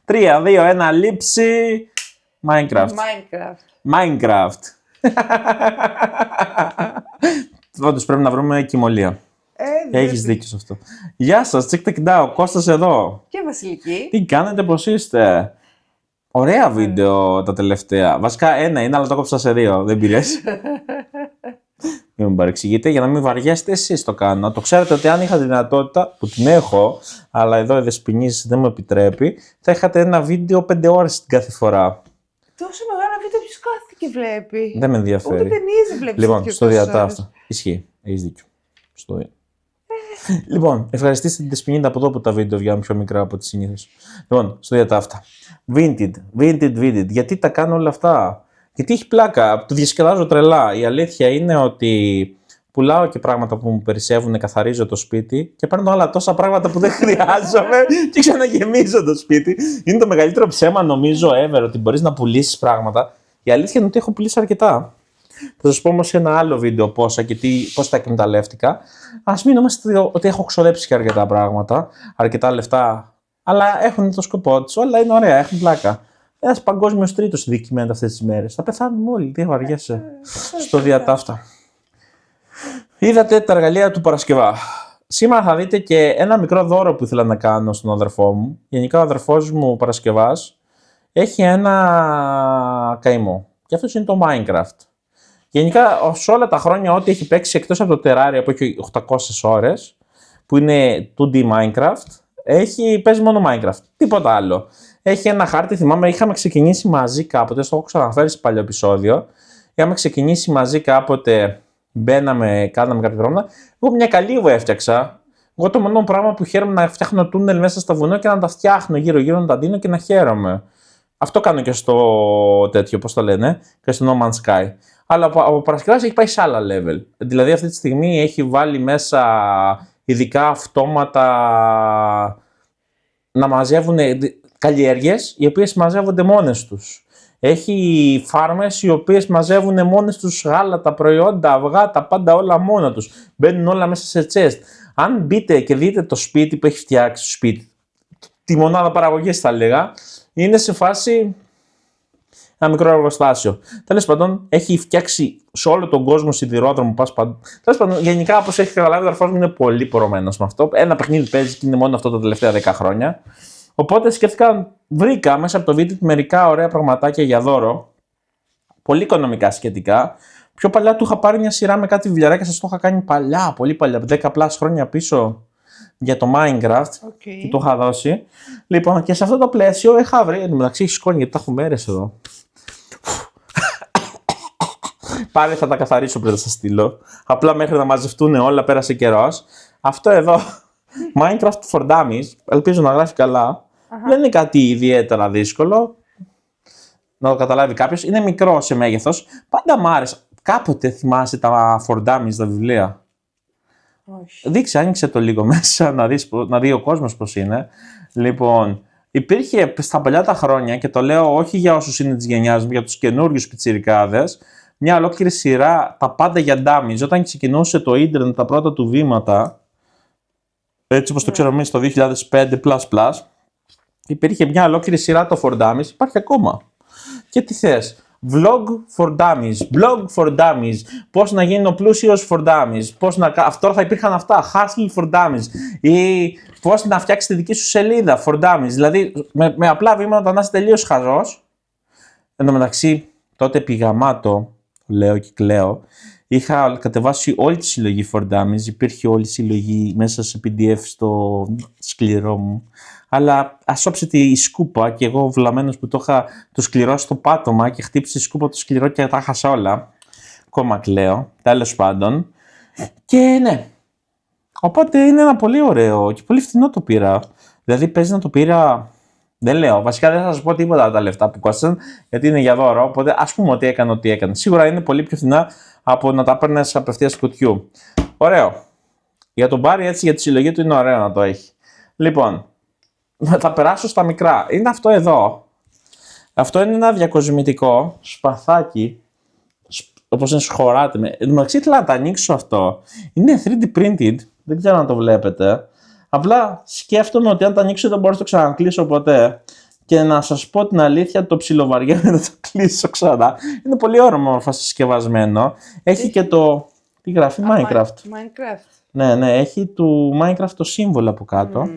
3, 2, 1, λήψη. Minecraft. Minecraft. Όντως πρέπει να βρούμε κοιμωλία. Έχεις δίκιο σε αυτό. Γεια σας, τσικ-τικ-ντά, ο Κώστας εδώ. Και Βασιλική. Τι κάνετε, πώς είστε? Ωραία βίντεο τα τελευταία. Βασικά ένα είναι, αλλά το κόψα σε 2. Δεν πειράζει. Μην με παρεξηγείτε, για να μην βαριέστε, εσείς το κάνω. Το ξέρετε ότι αν είχα τη δυνατότητα, που την έχω, αλλά εδώ η Δεσποινής δεν μου επιτρέπει, θα είχατε ένα βίντεο 5 ώρες την κάθε φορά. Τόσο μεγάλα βίντεο, ποιος κάθεται και βλέπει? Δεν με ενδιαφέρει. Ούτε ταινίες δεν βλέπεις. Λοιπόν, στο διατάφτα. Ισχύει, έχεις δίκιο. Λοιπόν, ευχαριστήστε την Δεσποινίδα από εδώ που τα βίντεο βγαίνουν πιο μικρά από τις συνήθως. Λοιπόν, στο διατάφτα. Vinted. Γιατί τα κάνω όλα αυτά? Γιατί έχει πλάκα, το διασκεδάζω τρελά. Η αλήθεια είναι ότι πουλάω και πράγματα που μου περισσεύουν, καθαρίζω το σπίτι και παίρνω άλλα τόσα πράγματα που δεν χρειάζομαι και ξαναγεμίζω το σπίτι. Είναι το μεγαλύτερο ψέμα, νομίζω, ever, ότι μπορείς να πουλήσεις πράγματα. Η αλήθεια είναι ότι έχω πουλήσει αρκετά. Θα σας πω όμως σε ένα άλλο βίντεο πόσα και πώς τα εκμεταλλεύτηκα. Ας μην νομίζετε ότι έχω ξοδέψει και αρκετά πράγματα, αρκετά λεφτά, αλλά έχουν το σκοπό τους, όλα είναι ωραία, έχουν πλάκα. Ένας παγκόσμιος τρίτος ειδικημένος αυτές τις μέρες. Θα πεθάνουμε όλοι, τι βαριέσαι. Στο διατάφτα. Είδατε τα εργαλεία του Παρασκευά. Σήμερα θα δείτε και ένα μικρό δώρο που ήθελα να κάνω στον αδερφό μου. Γενικά ο αδερφός μου Παρασκευάς έχει ένα καημό. Και αυτό είναι το Minecraft. Γενικά, σε όλα τα χρόνια, ό,τι έχει παίξει εκτός από το Terraria που έχει 800 ώρες, που είναι 2D Minecraft, παίζει μόνο Minecraft. Τίποτα άλλο. Έχει ένα χάρτη, θυμάμαι, είχαμε ξεκινήσει μαζί κάποτε, στο έχω ξαναφέρει σε παλιό επεισόδιο. Είχαμε ξεκινήσει μαζί κάποτε, κάναμε κάποια πράγματα. Εγώ μια καλύβο έφτιαξα. Εγώ το μόνο πράγμα που χαίρομαι να φτιάχνω τούνελ μέσα στο βουνό και να τα φτιάχνω γύρω-γύρω, να τα ντύνω και να χαίρομαι. Αυτό κάνω και στο τέτοιο, πώς το λένε, και στο No Man's Sky. Αλλά από Παρασκευάς έχει πάει σε άλλα level. Δηλαδή αυτή τη στιγμή έχει βάλει μέσα ειδικά αυτόματα να μαζεύουν καλλιέργειες οι οποίες μαζεύονται μόνες τους. Έχει φάρμες οι οποίες μαζεύουν μόνες τους γάλα, τα προϊόντα, αυγά, τα πάντα όλα μόνα τους. Μπαίνουν όλα μέσα σε chest. Αν μπείτε και δείτε το σπίτι που έχει φτιάξει, το σπίτι, τη μονάδα παραγωγής θα λέγα, είναι σε φάση ένα μικρό εργοστάσιο. Τέλος πάντων, έχει φτιάξει σε όλο τον κόσμο σιδηρόδρομο, πας παντού. Τέλος πάντων, γενικά, όπως έχει καταλάβει, ο αδερφός μου είναι πολύ πορωμένος με αυτό. Ένα παιχνίδι παίζει και είναι μόνο αυτό τα τελευταία 10 χρόνια. Οπότε σκέφτηκα, βρήκα μέσα από το βίντεο μερικά ωραία πραγματάκια για δώρο. Πολύ οικονομικά σχετικά. Πιο παλιά του είχα πάρει μια σειρά με κάτι βιβλιαράκια, σας το είχα κάνει παλιά, πολύ παλιά, 10+ χρόνια πίσω. Για το Minecraft και το είχα δώσει. Λοιπόν, και σε αυτό το πλαίσιο είχα βρει. Εν τω μεταξύ έχει σκόνη γιατί τα έχω μέρες εδώ. Πάλι θα τα καθαρίσω πριν θα σας στείλω. Απλά μέχρι να μαζευτούν όλα πέρασε καιρός. Αυτό εδώ, Minecraft for Dummies, ελπίζω να γράφει καλά. Δεν είναι κάτι ιδιαίτερα δύσκολο να το καταλάβει κάποιος. Είναι μικρό σε μέγεθος. Πάντα μ' άρεσε. Κάποτε θυμάσαι τα for Dummies, τα βιβλία? Όχι. Δείξε, άνοιξε το λίγο μέσα να δει ο κόσμος πώς είναι. Λοιπόν, υπήρχε στα παλιά τα χρόνια, και το λέω όχι για όσους είναι της γενιάς μου, για τους καινούριους πιτσιρικάδες, μια ολόκληρη σειρά, τα πάντα για dummies. Όταν ξεκινούσε το ίντερνετ τα πρώτα του βήματα, έτσι όπως το ξέρουμε εμείς το 2005++, υπήρχε μια ολόκληρη σειρά το for dummies, υπάρχει ακόμα. Και τι θες? Vlog for dummies, blog for dummies, πώς να γίνει ο πλούσιος for dummies, αυτό θα υπήρχαν αυτά, hustle for dummies, ή πώς να φτιάξεις τη δική σου σελίδα for dummies, δηλαδή με απλά βήματα να είσαι τελείως χαζός. Εν τω μεταξύ, τότε πηγαμάτο, λέω και κλαίω, είχα κατεβάσει όλη τη συλλογή for dummies, υπήρχε όλη η συλλογή μέσα σε PDF στο σκληρό μου. Αλλά ασόψετε η σκούπα και εγώ βλαμμένος που το είχα το σκληρό στο πάτωμα και χτύπησε η σκούπα το σκληρό και τα χάσα όλα. Ακόμα κλαίω, τέλος πάντων. Και ναι, οπότε είναι ένα πολύ ωραίο και πολύ φθηνό το πήρα. Δηλαδή παίζει να το πήρα, δεν λέω, βασικά δεν θα σας πω τίποτα από τα λεφτά που κόστησαν γιατί είναι για δώρο, οπότε ας πούμε ότι έκανε ό,τι έκανε. Σίγουρα είναι πολύ πιο φθηνά από να τα παίρνεις απευθείας κουτιού. Ωραίο. Για τον Μπάρι έτσι για τη συλλογή του είναι ωραίο να το έχει. Λοιπόν, θα περάσω στα μικρά. Είναι αυτό εδώ. Αυτό είναι ένα διακοσμητικό σπαθάκι. Όπως είναι σχωράτε με. Εν τω μεταξύ ήθελα να τα ανοίξω αυτό. Είναι 3D printed. Δεν ξέρω αν το βλέπετε. Απλά σκέφτομαι ότι αν το ανοίξω δεν μπορώ να το ξανακλείσω ποτέ. Και να σας πω την αλήθεια, το ψιλοβαριέμαι να το κλείσω ξανά. Είναι πολύ όμορφα συσκευασμένο. Έχει και το. Τι γράφει, Minecraft. Minecraft. Ναι, έχει του Minecraft το σύμβολο από κάτω.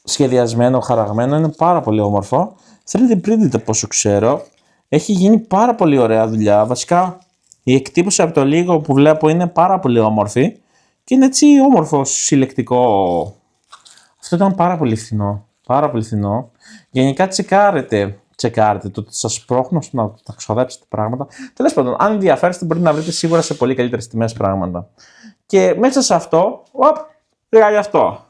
Σχεδιασμένο, χαραγμένο, είναι πάρα πολύ όμορφο. 3D printed από όσο ξέρω. Έχει γίνει πάρα πολύ ωραία δουλειά. Βασικά η εκτύπωση από το λίγο που βλέπω είναι πάρα πολύ όμορφη. Και είναι έτσι όμορφο, συλλεκτικό. Αυτό ήταν πάρα πολύ φθηνό. Πάρα πολύ φθηνό. Γενικά τσεκάρετε το ότι σας πρόχνω στο να ξοδέψετε πράγματα. Τέλος πάντων, αν ενδιαφέρεστε μπορείτε να βρείτε σίγουρα σε πολύ καλύτερες τιμές πράγματα. Και μέσα σε αυτό, πήγα γι' αυτό.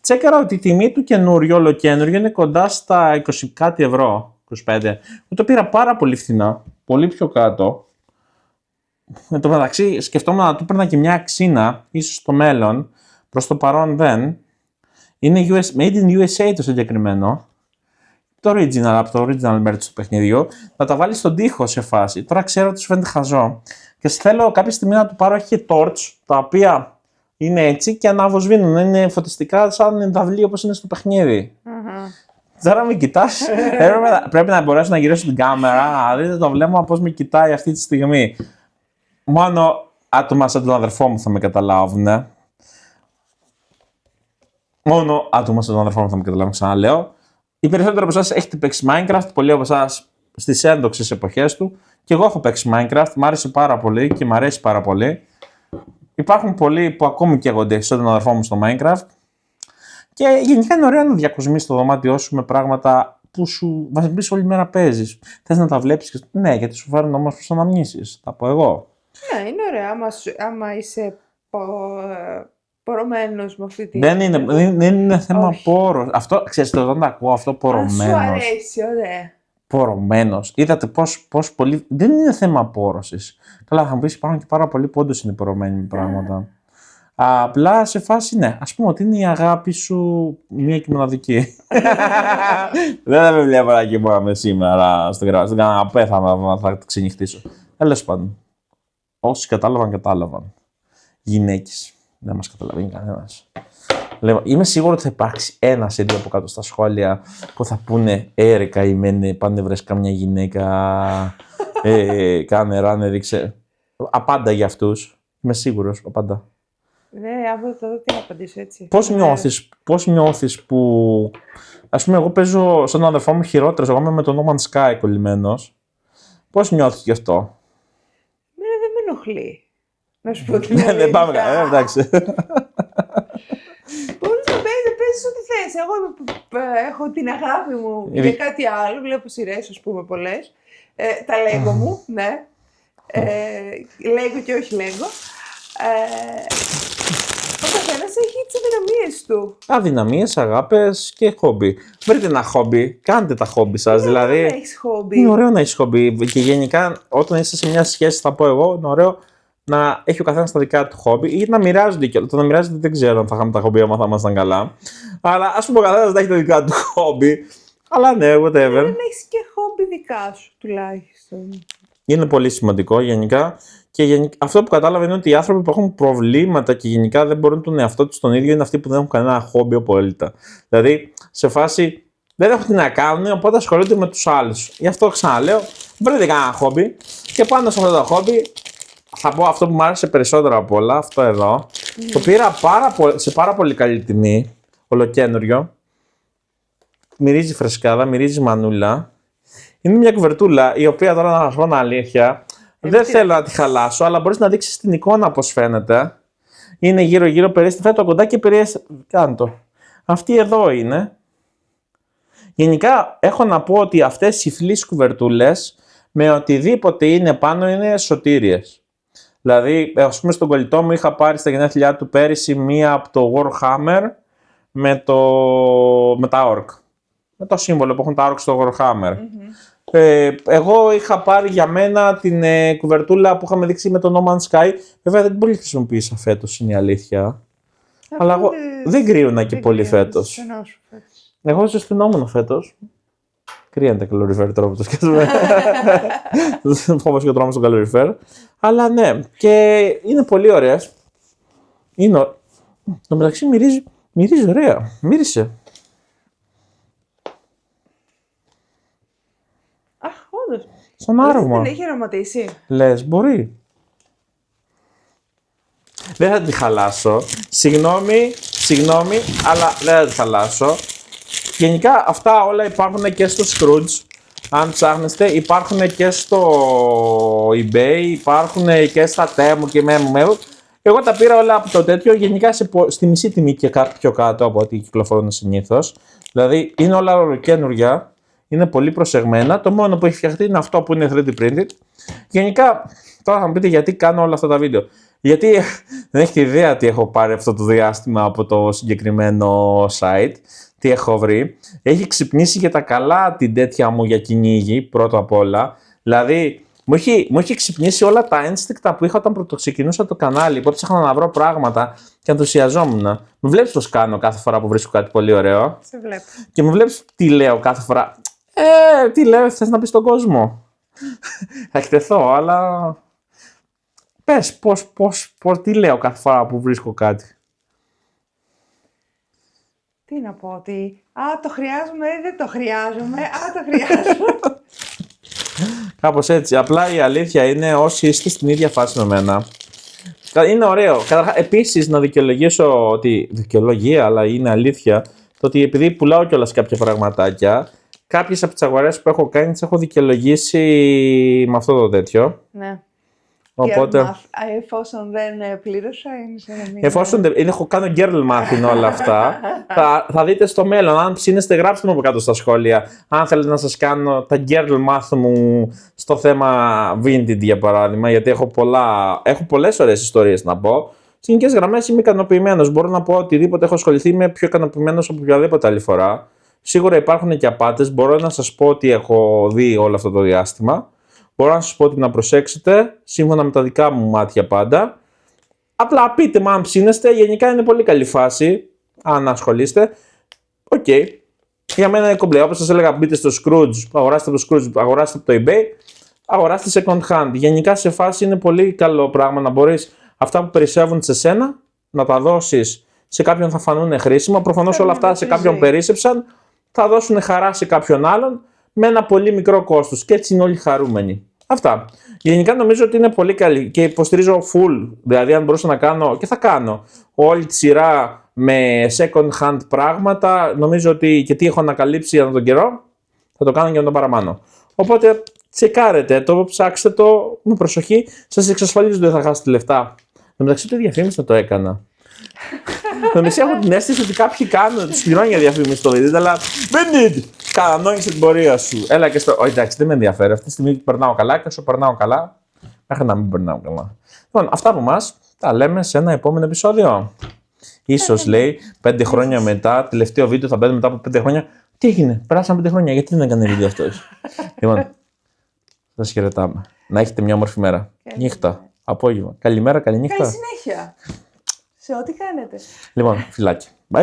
Τσέκαρα ότι η τιμή του καινούριο, ολοκένουριο, είναι κοντά στα 20 κάτι ευρώ, 25. Το πήρα πάρα πολύ φθηνά, πολύ πιο κάτω. Εν τω μεταξύ, σκεφτόμουν να του παίρνα και μια αξίνα, ίσως στο μέλλον, προς το παρόν δεν. Είναι made in USA το συγκεκριμένο. Το original, από το original merch του παιχνιδιού, να τα βάλει στον τοίχο σε φάση. Τώρα ξέρω ότι σου φαίνεται χαζό. Και θέλω κάποια στιγμή να του πάρω, έχει και torch, τα οποία είναι έτσι και αναβοσβήνουν. Είναι φωτιστικά σαν ενταυλί όπως είναι στο παιχνίδι. Τώρα με κοιτάς, πρέπει να μπορέσω να γυρίσω την κάμερα, να δείτε το βλέμμα πώς με κοιτάει αυτή τη στιγμή. Μόνο άτομα σαν τον αδερφό μου θα με καταλάβουν. Μόνο άτομα σαν τον αδερφό μου θα με καταλάβουν, ξαναλέω. Οι περισσότεροι από εσάς έχετε παίξει Minecraft, πολλοί από εσάς στις έντοξες εποχές του. Και εγώ έχω παίξει Minecraft, μου άρεσε πάρα πολύ και μου αρέσει πάρα πολύ. Υπάρχουν πολλοί που ακόμη καίγονται σαν τον αδερφό μου στο Minecraft. Και γενικά είναι ωραίο να διακοσμείς το δωμάτιό σου με πράγματα που σου βασιλείς όλη μέρα παίζεις. Θες να τα βλέπεις και. Ναι, γιατί σου φέρνουν όμως προς αναμνήσεις. Θα πω εγώ. Ναι, είναι ωραία. Άμα είσαι πορωμένος με αυτή τη. Δεν είναι θέμα πόρος. Αυτό, ξέρεις, όταν το ακούω αυτό πορωμένος. Σου αρέσει, ωραία. Πορωμένος. Είδατε πώς πολύ. Δεν είναι θέμα πόρωσης. Καλά, θα μου πεις υπάρχουν και πάρα πολλοί που όντως είναι πορωμένοι με πράγματα. Απλά σε φάση, ναι, ας πούμε ότι είναι η αγάπη σου μία και μοναδική. Δεν θα με βλέπω να κοιμάμαι σήμερα στον καναπέ, θα το ξενυχτήσω. Τέλος πάντων. Όσοι κατάλαβαν. Γυναίκες. Δεν μας καταλαβαίνει κανένας. Είμαι σίγουρο ότι θα υπάρξει ένας έτσι από κάτω στα σχόλια που θα πούνε ρε καημένε, πάνε βρες καμιά γυναίκα, κάνε ράνε, δείξε. Απάντα για αυτούς. Είμαι σίγουρος, απάντα. Ναι, αυτό το τι να απαντήσω έτσι. Πώς νιώθεις που. Ας πούμε, εγώ παίζω σαν τον αδερφό μου χειρότερος. Εγώ είμαι με τον No Man's Sky κολλημένος. Πώς νιώθεις γι' αυτό? Εμένα δεν με ενοχλεί. Να σου πω την αλήθεια. Δεν πάμε καλά, εντάξει. Μπορείς να παίζεις ό,τι θες. Εγώ έχω την αγάπη μου για κάτι άλλο. Βλέπω σειρές, ας πούμε, πολλές. Τα Lego μου, ναι. Lego και όχι Lego. Ο καθένας έχει τις αδυναμίες του. Αδυναμίες, αγάπες και χόμπι. Βρείτε ένα χόμπι, κάντε τα χόμπι σας. Δηλαδή, να έχεις χόμπι. Είναι ωραίο να έχεις χόμπι. Και γενικά, όταν είσαι σε μια σχέση, θα πω εγώ, είναι ωραίο να έχει ο καθένας τα δικά του χόμπι ή να μοιράζονται κιόλας. Το να μοιράζονται δεν ξέρω αν θα είχαμε τα χόμπι άμα θα ήμασταν καλά. Αλλά ας πούμε ο καθένας να έχει τα δικά του χόμπι. Αλλά ναι, whatever. Να έχεις και χόμπι δικά σου τουλάχιστον. Είναι πολύ σημαντικό γενικά. Και αυτό που κατάλαβα είναι ότι οι άνθρωποι που έχουν προβλήματα και γενικά δεν μπορούν τον εαυτό τους τον ίδιο είναι αυτοί που δεν έχουν κανένα χόμπι απόλυτα. Δηλαδή, σε φάση δεν έχουν τι να κάνουν, οπότε ασχολούνται με τους άλλους. Γι' αυτό ξαναλέω, βρείτε κανένα χόμπι και πάνω σε αυτό το χόμπι θα πω αυτό που μου άρεσε περισσότερο από όλα, αυτό εδώ. Το πήρα σε πάρα πολύ καλή τιμή, ολοκένουργιο. Μυρίζει φρεσκάδα, μυρίζει μανούλα. Είναι μια κουβερτούλα η οποία τώρα να σας πω την αλήθεια. Δεν θέλω να τη χαλάσω, αλλά μπορείς να δείξεις την εικόνα πώς φαίνεται. Είναι γύρω-γύρω, περίστε, φέρε το κοντά και περίστε. Κάνε το. Αυτή εδώ είναι. Γενικά, έχω να πω ότι αυτές οι φλής κουβερτούλες, με οτιδήποτε είναι πάνω, είναι σωτήριες. Δηλαδή, ας πούμε, στον κολλητό μου είχα πάρει στα γενέθλιά του πέρυσι μία από το Warhammer με τα Orc. Με το σύμβολο που έχουν τα Orc στο Warhammer. Εγώ είχα πάρει για μένα την κουβερτούλα που είχαμε δείξει με το No Man's Sky. Βέβαια δεν πολύ χρησιμοποίησα φέτος, είναι η αλήθεια. Αλλά εγώ δεν κρύωνα και πολύ φέτος. Εγώ ζεσθενόμουν φέτος. Κρύανε τα καλοριφέρ τώρα που το σκέφτομαι. Δεν φοβάσαι και ο τρόμος στον καλοριφέρ. Αλλά ναι, και είναι πολύ ωραίες. Το μεταξύ μυρίζει ωραία. Μύρισε. Στον άρωμα. Δεν έχει αρωματίσει. Λες, μπορεί. Δεν θα τη χαλάσω. Συγγνώμη, αλλά δεν θα τη χαλάσω. Γενικά αυτά όλα υπάρχουν και στο Scrooge. Αν ψάχνεστε, υπάρχουν και στο eBay, υπάρχουν και στα Temu και Memu. Εγώ τα πήρα όλα από το τέτοιο, γενικά στη μισή τιμή και πιο κάτω από ό,τι κυκλοφορούν συνήθως. Δηλαδή είναι όλα ολοκαίνουργια, είναι πολύ προσεγμένα. Το μόνο που έχει φτιαχτεί είναι αυτό που είναι 3D printed. Γενικά, τώρα θα μου πείτε γιατί κάνω όλα αυτά τα βίντεο. Γιατί δεν έχετε ιδέα τι έχω πάρει αυτό το διάστημα από το συγκεκριμένο site, τι έχω βρει. Έχει ξυπνήσει και τα καλά την τέτοια μου για κυνήγι, πρώτα απ' όλα. Δηλαδή, μου έχει ξυπνήσει όλα τα ένστικτα που είχα όταν πρωτοξεκινούσα το κανάλι, που έψαχνα να βρω πράγματα και ενθουσιαζόμουν. Με βλέπεις πώς κάνω κάθε φορά που βρίσκω κάτι πολύ ωραίο. Σε βλέπω. Και με βλέπεις τι λέω κάθε φορά. Τι λέω, θες να πεις στον κόσμο. Θα εκτεθώ, αλλά... Πες, τι λέω κάθε φορά που βρίσκω κάτι. Τι να πω, ότι το χρειάζομαι, δεν το χρειάζομαι, το χρειάζομαι. Κάπως έτσι. Απλά η αλήθεια είναι όσοι είστε στην ίδια φάση με μένα. Είναι ωραίο. Επίσης να δικαιολογήσω ότι. Δικαιολογία, αλλά είναι αλήθεια. Το ότι επειδή πουλάω κιόλας κάποια πραγματάκια, κάποιες από τις αγορές που έχω κάνει τις έχω δικαιολογήσει με αυτό το τέτοιο. Ναι. Οπότε. Εφόσον δεν πλήρωσα, είναι σαν να μην. Εφόσον έχω κάνει girl math in όλα αυτά, θα δείτε στο μέλλον. Αν ψήνεστε, γράψτε μου από κάτω στα σχόλια. Αν θέλετε να σας κάνω τα girl math μου στο θέμα vintage για παράδειγμα, γιατί έχω πολλές ωραίες ιστορίες να πω. Σε γενικές γραμμές είμαι ικανοποιημένος. Μπορώ να πω οτιδήποτε έχω ασχοληθεί, είμαι πιο ικανοποιημένος από οποιαδήποτε άλλη φορά. Σίγουρα υπάρχουν και απάτες. Μπορώ να σας πω ότι έχω δει όλο αυτό το διάστημα. Μπορώ να σας πω ότι να προσέξετε, σύμφωνα με τα δικά μου μάτια πάντα. Απλά πείτε μου αν ψήνεστε, γενικά είναι πολύ καλή φάση, αν ασχολείστε. Οκ. Για μένα είναι κομπλέ. Όπως σας έλεγα, μπείτε στο Scrooge, αγοράστε από το Scrooge, αγοράστε από το eBay, αγοράστε second hand. Γενικά σε φάση είναι πολύ καλό πράγμα να μπορείς αυτά που περισσεύουν σε σένα να τα δώσεις σε κάποιον θα φανούν χρήσιμα. Προφανώς όλα αυτά σε κάποιον περίσσεψαν, θα δώσουν χαρά σε κάποιον άλλον με ένα πολύ μικρό κόστος και έτσι είναι όλοι χαρούμενοι. Αυτά. Γενικά νομίζω ότι είναι πολύ καλή και υποστηρίζω full. Δηλαδή, αν μπορούσα να κάνω και θα κάνω όλη τη σειρά με second hand πράγματα, νομίζω ότι και τι έχω ανακαλύψει ανά τον καιρό, θα το κάνω και να το παραμάνω. Οπότε, τσεκάρετε το, ψάξτε το με προσοχή. Σας εξασφαλίζω ότι δεν θα χάσετε λεφτά. Εν μεταξύ, το διαφήμιση το έκανα. Νομίζω έχω την αίσθηση ότι κάποιοι κάνουν, τους πληρώνει για διαφήμιση στο βίντεο, αλλά δεν είναι. Κανόνισε την πορεία σου. Έλα και στο. Εντάξει, δεν με ενδιαφέρει. Αυτή τη στιγμή περνάω καλά και όσο περνάω καλά, μέχρι να μην περνάω καλά. Λοιπόν, αυτά από εμάς τα λέμε σε ένα επόμενο επεισόδιο. Ίσως λέει 5 χρόνια μετά, τελευταίο βίντεο θα μπαίνει μετά από 5 χρόνια. Τι έγινε, περάσαν 5 χρόνια, γιατί δεν έκανε βίντεο αυτό. Λοιπόν, σας χαιρετάμε. Να έχετε μια όμορφη μέρα. Νύχτα, απόγευμα. Καλημέρα, καληνύχτα. Καλή συνέχεια. Σε ό,τι κάνετε. Λοιπόν, φιλάκια. Bye.